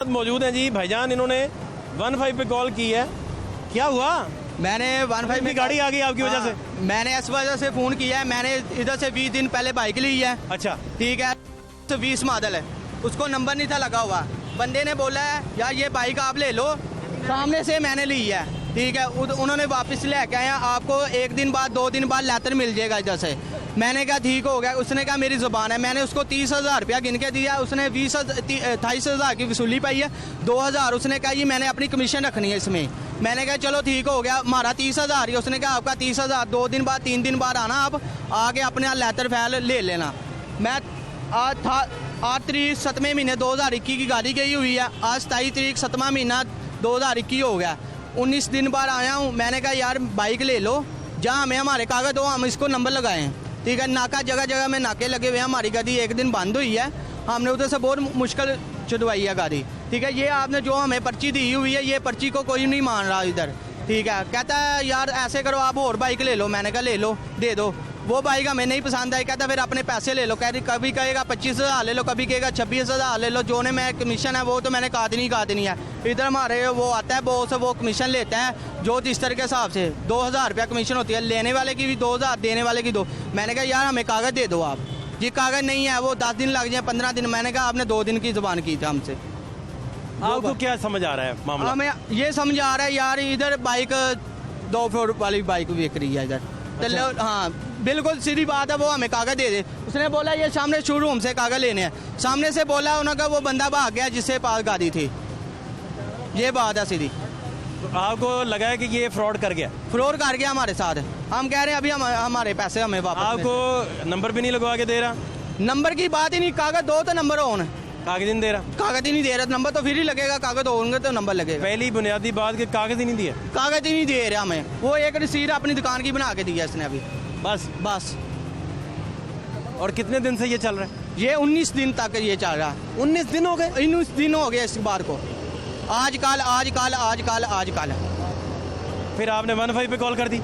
मौजूद हैं जी भाईजान, इन्होंने 15 पे कॉल की है। क्या हुआ? मैंने 15 की गाड़ी आ गई आपकी वजह से? मैंने इस वजह से फ़ोन किया है। मैंने इधर से 20 दिन पहले बाइक ली है। अच्छा, ठीक है, तो 20 मॉडल है, उसको नंबर नहीं था लगा हुआ। बंदे ने बोला है यार ये बाइक आप ले लो, सामने से मैंने ली है। ठीक है, उन्होंने वापस लेके आया, आपको 1 दिन बाद 2 दिन बाद लेटर मिल जाएगा इधर से। मैंने कहा ठीक हो गया। उसने कहा मेरी ज़ुबान है। मैंने उसको 30,000 रुपया गिन के दिया, उसने 28,000 की वसूली पाई है। 2,000 उसने कहा ये मैंने अपनी कमीशन रखनी है इसमें। मैंने कहा चलो ठीक हो गया, हमारा 30,000 ही। उसने कहा आपका 30,000 2 दिन बाद 3 दिन बाद आना, आप आके अपने लेटर फाइल ले लेना। मैं आज था 8 तारीख 7वें महीने 2021 की गाड़ी गई हुई है। आज 27 तारीख 7वां महीना 2021 हो गया। 19 दिन बाद आया हूँ। मैंने कहा यार बाइक ले लो, जहाँ हमें हमारे कागज हो हम इसको नंबर लगाएं। ठीक है, नाका जगह जगह में नाके लगे हुए हैं। हमारी गाड़ी 1 दिन बंद हुई है, हमने उधर से बहुत मुश्किल छुड़वाई है गाड़ी। ठीक है, ये आपने जो हमें पर्ची दी हुई है, ये पर्ची को कोई नहीं मान रहा इधर। ठीक है, कहता है यार ऐसे करो आप और बाइक ले लो। मैंने कहा ले लो, दे दो। वो बाइक हमें नहीं पसंद आई, कहता फिर अपने पैसे ले लो। कभी कहेगा 25,000 ले लो, कभी कहेगा 26,000 ले लो। जो ने मैं कमीशन है वो तो मैंने काटनी है। इधर हमारे वो आता है बॉस, वो कमीशन लेता है जो जिस तरह के हिसाब से 2,000 रुपया कमीशन होती है। लेने वाले की भी 2,000, देने वाले की 2। मैंने कहा यार हमें कागज़ दे दो आप। ये कागज़ नहीं है, वो 10 दिन लग जाए 15 दिन। मैंने कहा आपने 2 दिन की ज़ुबान की था हमसे। आपको क्या समझ आ रहा है मामला? हमें ये समझ आ रहा है यार इधर बाइक 2 फ्लोर वाली बाइक बिक रही है इधर। अच्छा। हाँ बिल्कुल सीधी बात है, वो हमें कागज़ दे दे। उसने बोला ये सामने शोरूम से कागज़ लेने हैं। सामने से बोला उन्होंने, वो बंदा भाग गया जिससे पास गाड़ी थी। ये बात है सीधी। तो आपको लगा है कि ये फ्रॉड कर गया? फ्रॉड कर गया हमारे साथ। हम कह रहे हैं अभी हमारे पैसे हमें वापस। आपको नंबर भी नहीं लगवा के दे रहा? नंबर की बात ही नहीं, कागज़ दो तो नंबर ऑन। कागज नहीं दे रहा? कागज़ ही नहीं दे रहा, नंबर तो फिर ही लगेगा। कागज़ होंगे तो नंबर लगेगा। पहली बुनियादी बात कि कागज ही नहीं दिया। कागज़ ही नहीं दे रहा हमें। वो एक रसीद अपनी दुकान की बना के दी है इसने अभी, बस। और कितने दिन से ये चल रहा है? ये 19 दिन तक ये चल रहा है। 19 दिन हो गए? 19 दिन हो गए इस बार को। आज कल। फिर आपने 15 पे कॉल कर दी?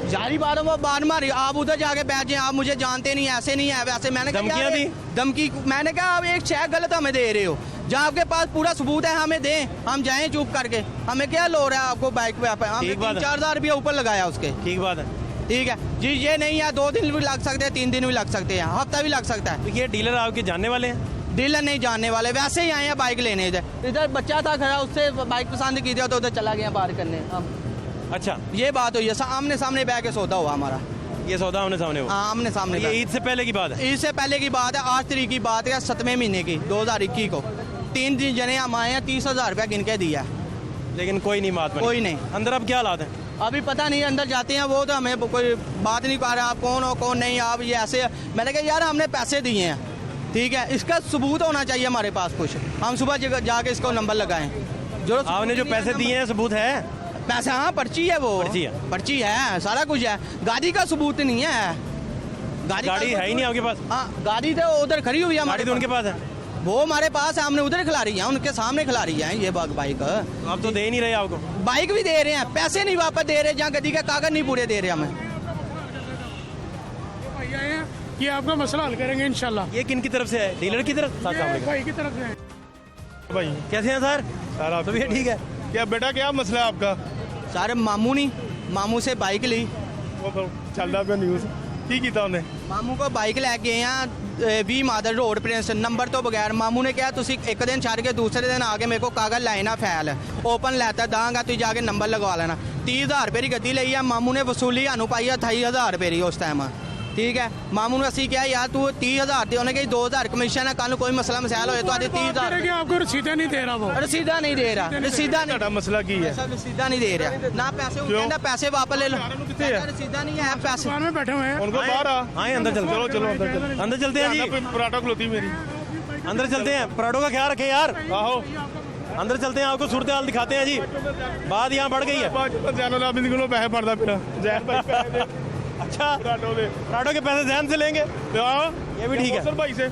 जारी बात है, वो बाद मारी। आप उधर जाके बैठ जाए, आप मुझे जानते नहीं, ऐसे नहीं है वैसे। मैंने धमकियां दी? धमकी मैंने कहा आप एक चेक गलत हमें दे रहे हो, जहाँ आपके पास पूरा सबूत है हमें दें, हम जाएं चुप करके। हमें क्या लो रहा है आपको बाइक पे? हमने 3-4,000 रुपया ऊपर लगाया उसके। ठीक बात है। ठीक है जी, ये नहीं है 2 दिन भी लग सकते हैं, 3 दिन भी लग सकते हैं, हफ्ता भी लग सकता है। तो ये डीलर आपके जानने वाले हैं? डीलर नहीं जानने वाले, वैसे ही आए हैं बाइक लेने। इधर बच्चा था खड़ा, उससे बाइक पसंद की थी तो उधर चला गया बाहर करने। अच्छा, ये बात हुई है, आमने सामने बैठ के सौदा हुआ हमारा। ये सौदा आमने सामने हुआ? हाँ आमने सामने। ये ईद से पहले की बात है? ईद से पहले की बात है, 8 तारीख की बात है 7वें महीने की 2021 को। 3 दिन जने हम आए हैं, 30,000 रुपया गिन के दिया, लेकिन कोई नहीं बात बनी। कोई नहीं। अंदर अब क्या हालात है? अभी पता नहीं, अंदर जाते हैं वो तो हमें कोई बात नहीं कर रहा, आप कौन हो कौन नहीं, आप ये ऐसे। मैंने कहा यार हमने पैसे दिए हैं, ठीक है, इसका सबूत होना चाहिए हमारे पास कुछ। हम सुबह जाके इसको नंबर लगाएं। जो आपने जो पैसे दिए हैं सबूत है? पैसे, हाँ पर्ची है, वो पर्ची है, सारा कुछ है। गाड़ी का सबूत नहीं है। गाड़ी है ही नहीं आपके पास? हाँ गाड़ी तो उधर खड़ी हुई है हमारे। गाड़ी तो उनके पास है? वो हमारे पास है, हमने उधर खिला रही है, उनके सामने खिला रही है ये बाइक। आप तो दे ही नहीं रहे आपको? बाइक भी दे रहे हैं, पैसे नहीं वापस दे रहे, जहाँ गड्डी के कागज नहीं पूरे दे रहे हमें। ये आपका मसला हल करेंगे इंशाल्लाह। ये किन की तरफ से है? डीलर की तरफ? भाई की तरफ से है। भाई कैसे हैं सर? सर आप तो ये ठीक है। क्या बेटा, क्या मसला है आपका? सारे मामू से बाइक ली, वो चल रहा है न्यूज़ की कीता उन्हें। मामू को बाइक लैके गए हैं 20 मादर रोड प्रिंस, नंबर तो बगैर। मामू ने कहा तुसी एक दिन छड़ के दूसरे दिन आके मेरे को कागज लाए ना, फैल ओपन लेता दांगा, तू जाके नंबर लगवा लेना। 30,000 रुपये की गड्डी ली है, मामू ने वसूली सानू पाई है 28,000 रुपये की उस टाइम। ठीक है, मामू ने असी क्या यार तू 30,000 दे, उन्हें कही 2,000 कमीशन है, कल कोई मसला मसाइल हो तो 30,000 आपको रसीदा नहीं दे रहा, वो रसीदा नहीं दे रहा। रसीदा ਤੁਹਾਡਾ ਮਸਲਾ ਕੀ ਹੈ? रसीदा नहीं दे रहा ना, पैसे कहना पैसे वापस ले लो। कितने है? रसीदा नहीं है, पैसे दुकान में बैठे हुए हैं। उनको बाहर आ। हाँ अंदर चलते चलो चलो अंदर चलो। अंदर चलते हैं जी। पराठा खलोती मेरी। अंदर चलते हैं, पराठों का ख्याल रखें यार। आहो अंदर चलते हैं, आपको सूरत हाल दिखाते हैं जी। बात यहाँ बढ़ गई है। जैन अबिंद को पैसे पड़ता फिर जैन भाई पैसे अच्छा, पराठों दे। पराठों के पैसे जहन से लेंगे? ये भी ठीक है, सर भाई से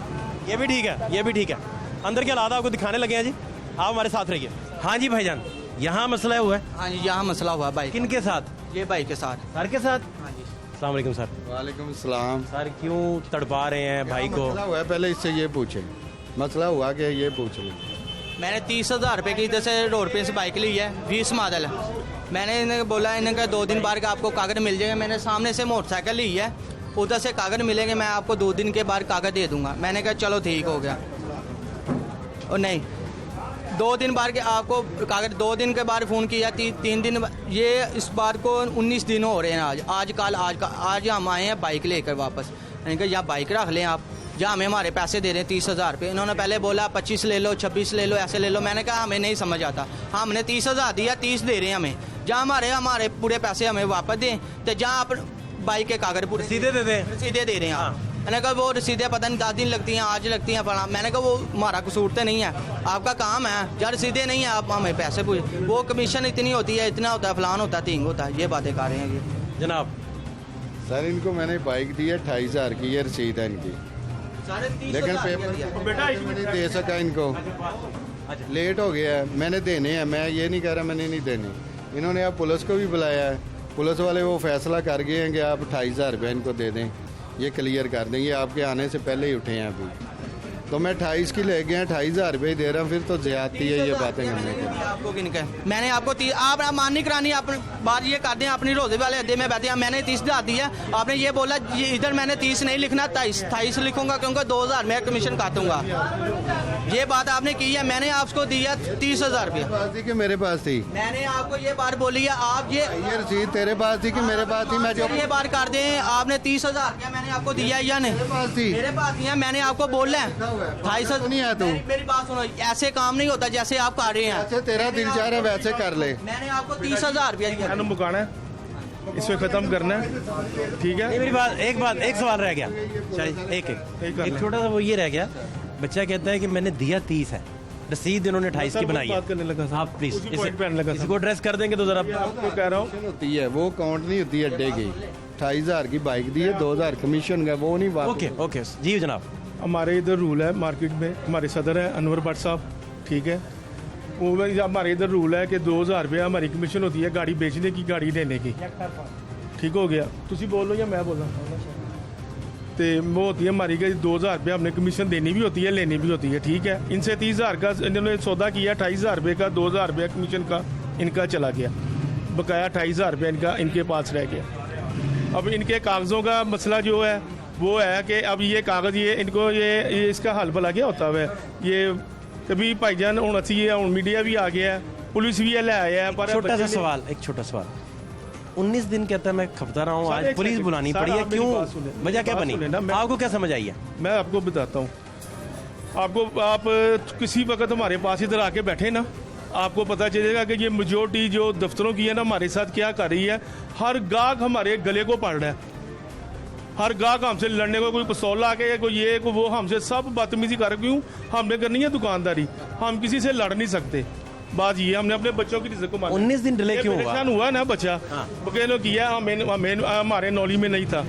ये भी ठीक है, ये भी ठीक है। अंदर के हालात आपको दिखाने लगे हैं जी, आप हमारे साथ रहिए। हाँ जी भाईजान, यहाँ मसला हुआ है? हाँ जी, यहाँ मसला हुआ बाइक। किन के साथ? ये बाइक के साथ। सर के साथ? हाँ जी। अस्सलाम वालेकुम सर। वालेकुम सलाम। सर क्यों तड़पा रहे हैं भाई को? मसला हुआ है, पहले इससे ये पूछे, मसला हुआ कि ये पूछ लें। मैंने 30,000 रुपये की इधर से रोड से बाइक ली है 20 मॉडल। मैंने इन्हें बोला, इन्हें कहा 2 दिन बाद का आपको कागज़ मिल जाएगा। मैंने सामने से मोटरसाइकिल ली है, उधर से कागज़ मिलेंगे, मैं आपको 2 दिन के बाद कागज़ दे दूंगा। मैंने कहा चलो ठीक हो गया। और नहीं, 2 दिन बाद के आपको कागज़, 2 दिन के बाद फ़ोन किया, 3 दिन, ये इस बार को 19 दिन हो रहे हैं। आज हम आए हैं बाइक लेकर वापस। मैंने कहा या बाइक रख लें आप, जहाँ हमें हमारे पैसे दे रहे हैं 30,000 रुपये। इन्होंने पहले बोला 25 ले लो, 26 ले लो, ऐसे ले लो। मैंने कहा हमें नहीं समझ आता, हमने 30,000 दिया, 30 दे रहे हैं हमें। जहाँ हमारे पूरे पैसे हमें वापस दें, तो जहाँ आप बाइक के कागज़ पूरे सीधे दे दें, रसीदें दे रहे हैं आप। मैंने कहा वो रसीदें पता नहीं 10 दिन लगती हैं, आज लगती हैं फला। मैंने कहा वो हमारा कसूर तो नहीं है, आपका काम है। जब रसीदें नहीं है आप हमें पैसे पूछ, वो कमीशन इतनी होती है, इतना होता है, फलान होता है, तीन होता है, ये बातें कर रहे हैं ये जनाब। सर इनको मैंने बाइक दी है 28,000 की, ये रसीद है इनकी, लेकिन पेपर बेटा मैं नहीं दे सका इनको, लेट हो गया है। मैंने देने हैं, मैं ये नहीं कह रहा मैंने नहीं देने। इन्होंने अब पुलिस को भी बुलाया है, पुलिस वाले वो फैसला कर गए हैं कि आप 28,000 रुपये इनको दे दें, ये क्लियर कर दें। ये आपके आने से पहले ही उठे हैं अभी, तो मैं 28 की ले गया, 28,000 रुपये दे रहा हूँ, फिर तो ज्यादती है ये बातें करने की। आपको किन का मैंने आपको आप माननी करानी, आप बात ये कर दें अपनी रोजे वाले अड्डे में बैठे हैं। मैंने 30 दिला दिया, आपने ये बोला इधर मैंने 30 नहीं लिखना, 28 लिखूंगा, क्योंकि 2,000 मैं कमीशन काटूंगा। ये बात आपने की है, मैंने आपको दिया 30,000 रुपये। पास थी कि मेरे पास थी? मैंने आपको ये बात बोली है, आप ये रसीद तेरे पास थी कि मेरे पास थी? मैं जो ये बात कर दें, आपने 30,000 क्या मैंने आपको दिया या नहीं? मेरे पास थी, मेरे पास नहीं है, मैंने आपको बोला है 28,000 नहीं है तू। मेरी बात सुनो, ऐसे काम नहीं होता जैसे आप कर रहे हैं। ऐसे तेरा दिल चाह रहा है वैसे कर ले। मैंने आपको 30,000 रुपया दिया। मैंने मुकाना है, इसमें ख़त्म करना है, ठीक है। ये मेरी बात, एक सवाल रह गया, चलिए एक छोटा सा वो ये रह गया। बच्चा कहता है कि मैंने दिया 30 है, रसीद इन्होंने 28 की बनाई बात करने लगा है। सर। आप प्लीज उसी point पे आने लगा सर। इसको एड्रेस कर देंगे तो जरा। आपको कह रहा हूँ, होती है वो काउंट नहीं होती अड्डे की। 28,000 की बाइक दी है, 2,000 कमीशन का, वो नहीं बात। ओके ओके जी जनाब। हमारे इधर रूल है मार्केट में, हमारे सदर है अनवर भट्ट साहब, ठीक है। वो हमारे इधर रूल है कि 2,000 रुपया हमारी कमीशन होती है गाड़ी बेचने की, गाड़ी लेने की, ठीक हो गया। तुसी बोल लो या मैं बोला? तो वो होती है हमारी कि 2,000 रुपया हमने कमीशन देनी भी होती है, लेनी भी होती है, ठीक है। इनसे 30,000 का इन्होंने सौदा किया, 28,000 रुपये का, 2,000 रुपया कमीशन का इनका चला गया, बकाया 28,000 रुपया इनका इनके पास रह गया। अब इनके कागज़ों का मसला जो है वो है कि अब ये कागज़ ये इनको ये इसका हल भला क्या होता है। ये कभी भाईजान हूँ अच्छी है, हूँ मीडिया भी आ गया है, पुलिस भी ले आया है। पर छोटा सा सवाल, एक छोटा सवाल। 19 दिन कहता है मैं खपता रहा हूँ, आज पुलिस बुलानी पड़ी है, क्यों, वजह क्या बनी, आपको क्या समझ आई है? मैं आपको बताता हूँ, आप किसी वक्त हमारे पास इधर आके बैठे ना, आपको पता चलेगा कि ये मेजोरिटी जो दफ्तरों की है ना हमारे साथ क्या कर रही है। हर गाहक हमारे गले को पड़ रहा है, हर गाहक हमसे लड़ने को, कोई पिस्तौल ला के, कोई ये कोई वो, हमसे सब बदतमीजी कर। क्यों हमने करनी है दुकानदारी, हम किसी से लड़ नहीं सकते। बात ये हमने अपने बच्चों की रिज़्क़ को माना। 19 दिन डिले क्यों हुआ? परेशान हुआ ना बच्चा, बकेलो किया, हमारे नॉलेज में नहीं था,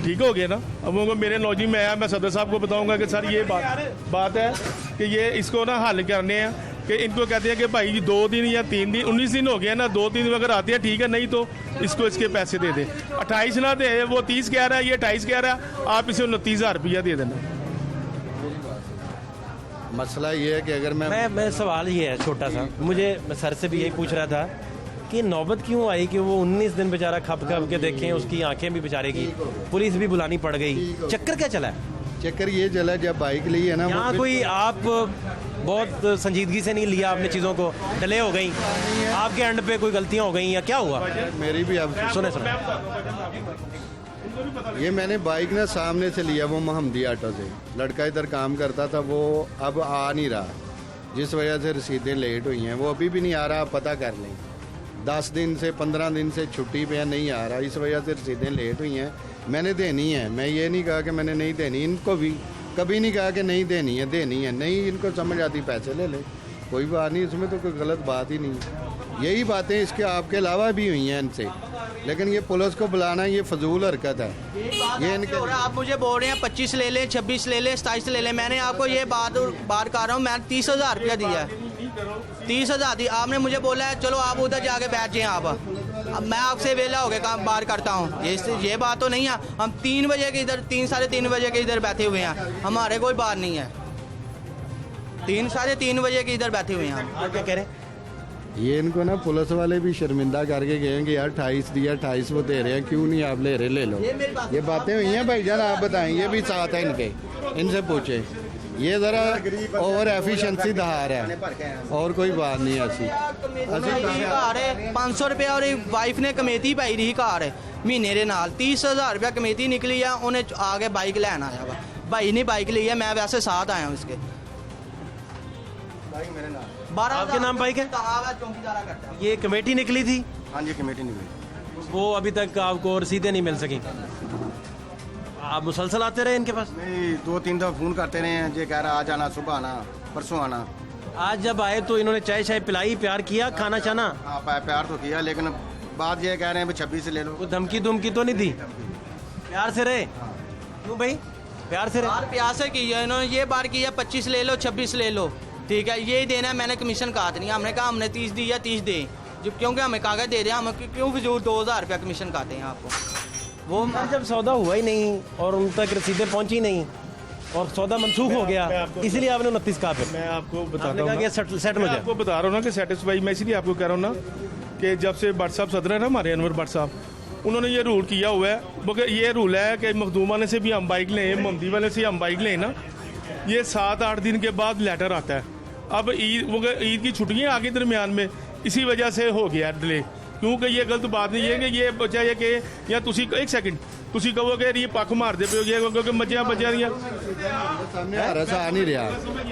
ठीक हो गया ना। अब वो मेरे नॉलेज में आया, मैं सदर साहब को बताऊंगा कि सर ये बात है कि ये इसको ना हल करने हैं, कि इनको कहते हैं कि भाई 2 दिन या 3 दिन, 19 दिन हो गया ना, 2-3 दिन अगर आते हैं ठीक है, नहीं तो इसको इसके पैसे दे दे। 28 ना दे, वो 30 कह रहा है, ये 28 कह रहा है, आप इसे 29,000 रुपया दे देना। मसला ये है कि अगर मैं सवाल ये है छोटा सा, मैं सर से भी यही पूछ रहा था कि नौबत क्यों आई कि वो 19 दिन बेचारा खप के देखें, उसकी आंखें भी बेचारे की, पुलिस भी बुलानी पड़ गई, चक्कर क्या चला है? चक्कर ये चला जब बाइक ली है ना, यहाँ कोई आप बहुत संजीदगी से नहीं लिया आपने चीज़ों को, डिले हो गई, आपके एंड पे कोई गलतियाँ हो गई या क्या हुआ? मेरी भी अब सुने ये मैंने बाइक ना सामने से लिया, वो महमदी ऑटो से, लड़का इधर काम करता था, वो अब आ नहीं रहा, जिस वजह से रसीदें लेट हुई हैं। वो अभी भी नहीं आ रहा, आप पता कर लें, 10 दिन से 15 दिन से छुट्टी पे नहीं आ रहा, इस वजह से रसीदें लेट हुई हैं। मैंने देनी है, मैं ये नहीं कहा कि मैंने नहीं देनी, इनको भी कभी नहीं कहा कि नहीं देनी है, देनी है। नहीं इनको समझ आती पैसे ले ले, कोई बात नहीं, इसमें तो कोई गलत बात ही नहीं है। यही बातें इसके आपके अलावा भी हुई हैं इनसे, लेकिन ये पुलिस को बुलाना ये फजूल हरकत है। ये इनके आप मुझे बोल रहे हैं 25 ले लें, 26 ले लें, 27 ले लें। मैंने आपको ये बात कर रहा हूँ, मैंने 30,000 रुपया दिया है, 30,000 दी। आपने मुझे बोला है चलो आप उधर जाके बैठ जाएं। आप अब मैं आपसे वेला हो गया काम बार करता हूँ, ये बात तो नहीं है। हम 3 बजे के इधर, 3 साढ़े 3 बजे के इधर बैठे हुए हैं, हमारे कोई बात नहीं है। 3-3:30 बजे के इधर बैठे हुए हैं हम। आप क्या कह रहे हैं? ये इनको ना पुलिस वाले भी शर्मिंदा करके गए हैं कि यार 28 दिया, 28 वो दे रहे हैं, क्यों नहीं आप ले रहे, ले लो। ये बातें हुई हैं भाईजान, आप बताएं, ये भी साथ है इनके, इनसे पूछे। ये ज़रा ओवर एफिशिएंसी दिखा रहा है और कोई बात नहीं ऐसी। घर है 500 रुपया और वाइफ ने कमेटी पाई रही घर महीने के नाल 30,000 रुपया कमेटी निकली है। उन्हें आगे बाइक लैन आया वा, भाई ने बाइक ली है, मैं वैसे साथ आया हूँ इसके। 12 आपके नाम बाइक है? चौकीदारा करता है। ये कमेटी निकली थी, हाँ जी कमेटी निकली। वो अभी तक आपको रसीदें नहीं मिल सकी। आप मुसलसल आते रहे इनके पास? नहीं 2-3 दफ़ा फ़ोन करते रहे हैं, ये कह रहा आज आना, सुबह आना, परसों आना। आज जब आए तो इन्होंने चाय शाय पिलाई, प्यार किया, खाना चाना? हाँ प्यार तो किया, लेकिन बात ये कह रहे हैं 26 से ले लो। कोई धमकी धमकी तो नहीं दी? प्यार से रहे? क्यों भाई प्यार से रहे? बार प्यार से की है इन्होंने, ये बार किया 25 ले लो, 26 ले लो, ठीक है यही देना है। मैंने कमीशन काट नहीं, हमने कहा हमने 30 दी है, 30 दे, जब क्योंकि हमें कागज दे रहे हैं, हम क्यों फिजूल 2000 रुपया कमीशन काटे हैं आपको। वो जब सौदा हुआ ही नहीं और उन तक रसीदें पहुंची नहीं और सौदा मनसूख हो गया, इसलिए आपने 29 कहा। फिर मैं आपको बताता आपने हूँ कहा ना, कि सेटल हो मैं जाए। आपको बता रहा हूँ ना कि सेटिस्फाई, मैं इसलिए आपको कह रहा हूँ ना कि जब से भट्ट साहब सदर है ना हमारे, अनवर भट्ट साहब, उन्होंने ये रूल किया हुआ है, क्योंकि ये रूल है कि मखदूम वाले से भी हम बाइक लें, मोहम्मदी वाले से हम बाइक लें ना, ये 7-8 दिन के बाद लेटर आता है। अब ईद की छुट्टियाँ आ गई दरमियान में, इसी वजह से हो गया डिले। क्योंकि ये गलत बात नहीं है कि ये बच्चा ये कि या तुसी एक सेकंड तुसी कहोगे ये पक्ष मारते पे हो, क्योंकि मज्जियां बच्चियां दियां सामने हारस आ नहीं रहा,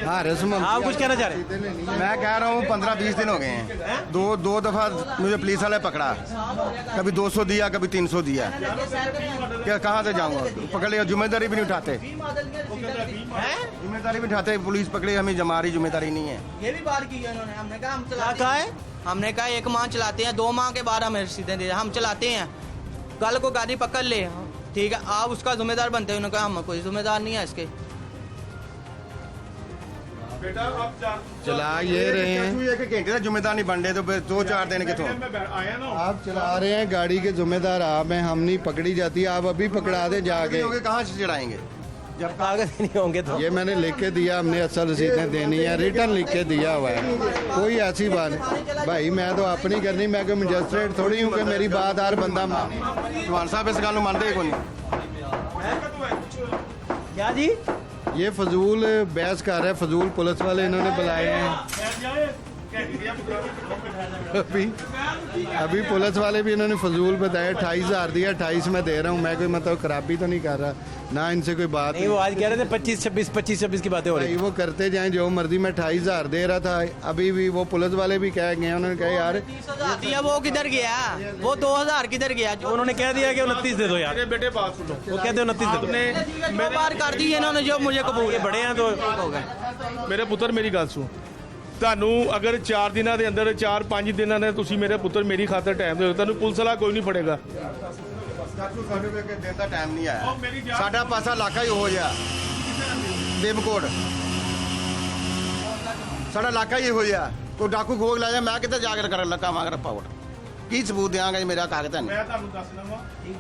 हारस आप कुछ कहना चाह रहे हैं? मैं कह रहा हूँ 15-20 दिन हो गए हैं, दो दफ़ा मुझे पुलिस वाले पकड़ा, कभी 200 दिया, कभी 300 दिया। क्या कहाँ से जाऊँगा, पकड़ लिया, जिम्मेदारी भी नहीं उठाते, जिम्मेदारी भी उठाते, पुलिस पकड़ी, हमें हमारी जिम्मेदारी नहीं है। ये भी बार की है इन्होंने, हमने कहा हम चलाते हैं, हमने कहा 1 माह चलाते हैं, 2 माह के बाद हमें रसीदें दे, हम चलाते हैं। कल को गाड़ी पकड़ ले, ठीक है, आप उसका जिम्मेदार बनते हैं। उन्होंने कहा हम कोई जिम्मेदार नहीं है इसके। चला ये रहे हैं, एक घंटे का जिम्मेदार नहीं बन रहे तो 2-4 दिन कितों। आप चला रहे हैं, गाड़ी के जिम्मेदार आप हैं, हम नहीं पकड़ी जाती, आप अभी पकड़ा दें जाके। कहाँ से चढ़ाएंगे? जब कागज नहीं होंगे तो ये मैंने लिख के दिया, हमने असल रसीदें देनी है, रिटर्न लिख के दिया हुआ है, कोई ऐसी बात नहीं भाई। मैं तो अपनी करनी, मैं कोई मजिस्ट्रेट थोड़ी हूँ कि मेरी बात हर बंदा माने। चौहान साहब इस गल मानते ही कोई नहीं। क्या जी? ये फजूल बहस कर रहे हैं, फजूल पुलिस वाले इन्होंने बुलाए हैं। अभी पुलिस वाले भी इन्होंने फजूल बताया, 28,000 दिया, 28 में दे रहा हूँ। मैं कोई मतलब खराबी तो नहीं कर रहा ना, इनसे कोई बात नहीं। वो आज कह रहे थे 25-26 की बातें हो रही। भाई वो करते जाएं जो मर्जी, मैं 28,000 दे रहा था। अभी भी वो पुलिस वाले भी कह गए, उन्होंने कहा यार 30,000 दिया, वो किधर गया, वो 2,000 किधर गया? जो उन्होंने कह दिया कि 29 दे दो यार। मेरे बेटे बात सुनो, वो कहते 29 दे दो। दो बार कर दी इन्होंने, जो मुझे कबूल ये बड़े हैं तो हो गए। ਮੇਰੇ ਪੁੱਤਰ ਮੇਰੀ ਗੱਲ ਸੁਣ, ਤੁਹਾਨੂੰ ਅਗਰ 4 ਦਿਨਾਂ ਦੇ ਅੰਦਰ 4-5 ਦਿਨਾਂ ਦੇ ਤੁਸੀਂ ਮੇਰੇ ਪੁੱਤਰ ਮੇਰੀ ਖਾਤਰ ਟਾਈਮ ਦਿਓ, ਤੁਹਾਨੂੰ ਪੁਲਿਸ ਵਾਲਾ ਕੋਈ ਨਹੀਂ ਫੜੇਗਾ। ਸਾਨੂੰ ਵੀ ਅੱਗੇ ਦਿਨ ਦਾ ਟਾਈਮ ਨਹੀਂ ਆਇਆ, ਸਾਡਾ ਪਾਸਾ ਇਲਾਕਾ ਹੀ ਹੋ ਗਿਆ ਦੇਵਕੋਟ, ਸਾਡਾ ਇਲਾਕਾ ਹੀ ਹੋ ਗਿਆ। ਕੋਈ ਡਾਕੂ ਖੋਗ ਲੈ ਜਾ, ਮੈਂ ਕਿੱਥੇ ਜਾ ਕੇ ਕਰ ਲੱਗਾ ਮਾਂਗ ਰਿਪੋਰਟ, ਕੀ ਸਬੂਤ ਦਿਆਂਗਾ ਜੀ ਮੇਰਾ ਕਾਗਜ਼ ਹੈ। ਮੈਂ ਤੁਹਾਨੂੰ ਦੱਸਣਾ ਵਾ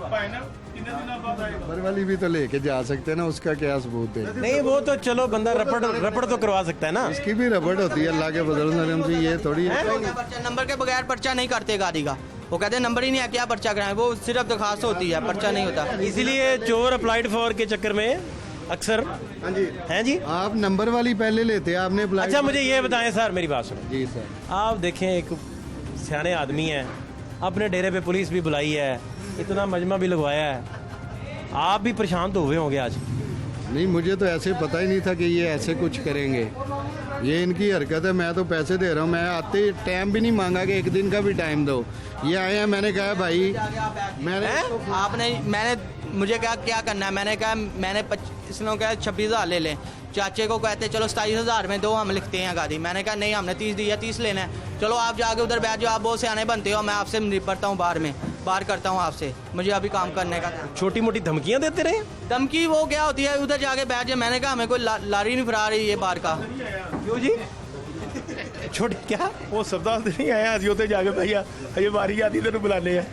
ਭਾਈ ਨਾ ਕਿੰਨੇ ਦਿਨਾਂ ਬਾਅਦ ਆਏਗਾ। नंबर वाली भी तो लेके जा सकते हैं ना, उसका क्या सबूत है? नहीं, वो तो चलो बंदा रपड़ तो करवा सकता है ना। इसकी भी रबड़ होती है, अल्लाह के फजल से, ये थोड़ी है। नंबर के बगैर पर्चा नहीं करते गाड़ी का, वो कहते हैं नंबर ही नहीं है, क्या पर्चा कराएं, वो सिर्फ दरखास्त होती है, पर्चा नहीं होता। इसीलिए चोर अप्लाइड फॉर के चक्कर में अक्सर हैं जी। आप नंबर वाली पहले लेते हैं, आपने अप्लाई। अच्छा मुझे ये बताएं सर, मेरी बात सुनो। जी सर। आप देखें, एक सियाने आदमी है, अपने डेरे पे पुलिस भी बुलाई है, इतना मजमा भी लगवाया है, आप भी परेशान तो हुए होंगे आज। नहीं, मुझे तो ऐसे पता ही नहीं था कि ये ऐसे कुछ करेंगे। ये इनकी हरकत है, मैं तो पैसे दे रहा हूँ, मैं आते टाइम भी नहीं मांगा कि 1 दिन का भी टाइम दो। ये आए हैं, मैंने कहा भाई मैंने मुझे क्या करना है, मैंने कहा मैंने इसने कहा 26,000 ले लें, चाचे को कहते चलो 27,000 में दो, हम लिखते हैं गाड़ी। मैंने कहा नहीं, हमने 30 दिया, 30 लेना है, चलो आप जाके उधर बैठ जाओ, आप बहुत सियाने बनते हो, मैं आपसे निपटता हूँ बाहर करता हूँ आपसे, मुझे अभी काम करने का। छोटी मोटी धमकियां देते रहे। धमकी वो क्या होती है, उधर जाके बैठ जाए। मैंने कहा हमें कोई लारी नहीं फरा रही है बाहर का। क्यों जी? ਛੁੱਟ ਕਿਆ ਉਹ ਹਸਪਤਾਲ ਤੇ ਨਹੀਂ ਆਇਆ, ਅਸੀਂ ਉੱਥੇ ਜਾ ਕੇ ਭਈਆ ਅਜੇ ਵਾਰੀ ਆਦੀ ਤੈਨੂੰ ਬੁਲਾਣੇ ਆ।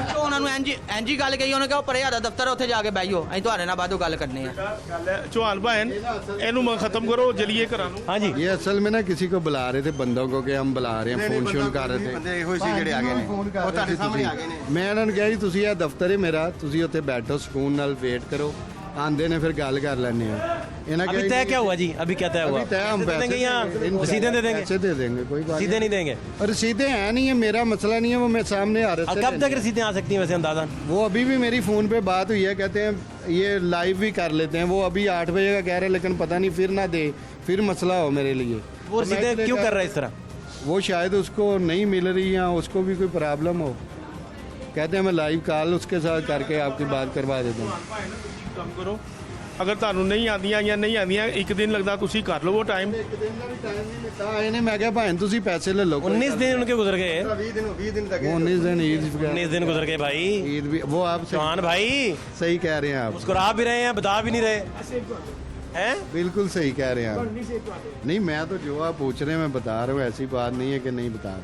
तो उन्होंने एनजी गल कही, उन्होंने कहा परे आदा दफ्तर उत्थे जाके बैठो, ਅਸੀਂ ਤੁਹਾਡੇ ਨਾਲ ਬਾਦੋਂ ਗੱਲ ਕਰਨੀ ਹੈ। ਗੱਲ ਹੈ ਚੌਹਾਨ ਭਾਣ ਇਹਨੂੰ ਮੈਂ ਖਤਮ ਕਰੋ, ਜਲੀਏ ਘਰਾਂ ਨੂੰ। हाँ जी ये असल में ना किसी को बुला रहे थे, बंदों को कि हम बुला रहे हैं, फोन शोन कर रहे थे। ਬੰਦੇ ਇਹੋ ਜਿਹੇ ਜਿਹੜੇ ਆ ਗਏ ਨੇ ਉਹ ਤੁਹਾਡੇ ਸਾਹਮਣੇ ਆ ਗਏ ਨੇ। ਮੈਂ ਇਹਨਾਂ ਨੂੰ ਕਿਹਾ ਜੀ ਤੁਸੀਂ ਇਹ ਦਫ਼ਤਰ ਹੈ ਮੇਰਾ, ਤੁਸੀਂ ਉੱਥੇ ਬੈਠੋ ਸਕੂਨ ਨਾਲ ਵੇਟ ਕਰੋ, ਆਂਦੇ ਨੇ ਫਿਰ ਗੱਲ ਕਰ ਲੈਣੇ ਆ। ਇਹਨਾਂ अभी तय क्या हुआ जी? अभी क्या तय हुआ? अभी तय हम पैसे दे देंगे या इनको रसीदें दे देंगे? पैसे दे देंगे, कोई बात रसीदें नहीं देंगे? और रसीदें हैं नहीं है, मेरा मसला नहीं है, वो मैं सामने आ रहा अब कब तक रसीदें आ सकती हैं वैसे अंदाजा? वो अभी भी मेरी फ़ोन पे बात हुई है, कहते हैं ये लाइव भी कर लेते हैं। वो अभी 8 बजे का कह रहे हैं, लेकिन पता नहीं फिर ना दे, फिर मसला हो मेरे लिए। वो तो मैं रसीदें इसलिए क्यों कहा- कर रहा है इस तरह? वो शायद उसको नहीं मिल रही या उसको भी कोई प्रॉब्लम हो। कहते हैं मैं लाइव कॉल उसके साथ करके आपकी बात करवा देता हूँ। ਕੰਮ ਕਰੋ, ਅਗਰ ਤੁਹਾਨੂੰ ਨਹੀਂ ਆਉਂਦੀਆਂ ਜਾਂ ਨਹੀਂ ਆਉਂਦੀਆਂ ਇੱਕ ਦਿਨ ਲੱਗਦਾ, ਤੁਸੀਂ ਕਰ ਲਵੋ ਟਾਈਮ। ਇੱਕ ਦਿਨ ਦਾ ਵੀ ਟਾਈਮ ਨਹੀਂ ਦਿੱਤਾ ਇਹਨੇ। ਮੈਂ ਕਿਹਾ ਭਾਵੇਂ ਤੁਸੀਂ ਪੈਸੇ ਲੈ ਲਓ। 19 दिन उनके गुजर गए। 20 दिन तक 19 दिन ईद 19 दिन गुजर गए भाई। ईद भी वो आप चौहान भाई सही कह रहे हैं आप, मुस्कुरा भी रहे हैं, बता भी नहीं रहे हैं। बिल्कुल सही कह रहे हैं आप। नहीं मैं तो जो आप पूछ रहे हैं मैं बता रहा हूँ, ऐसी बात नहीं है कि नहीं बता रहा।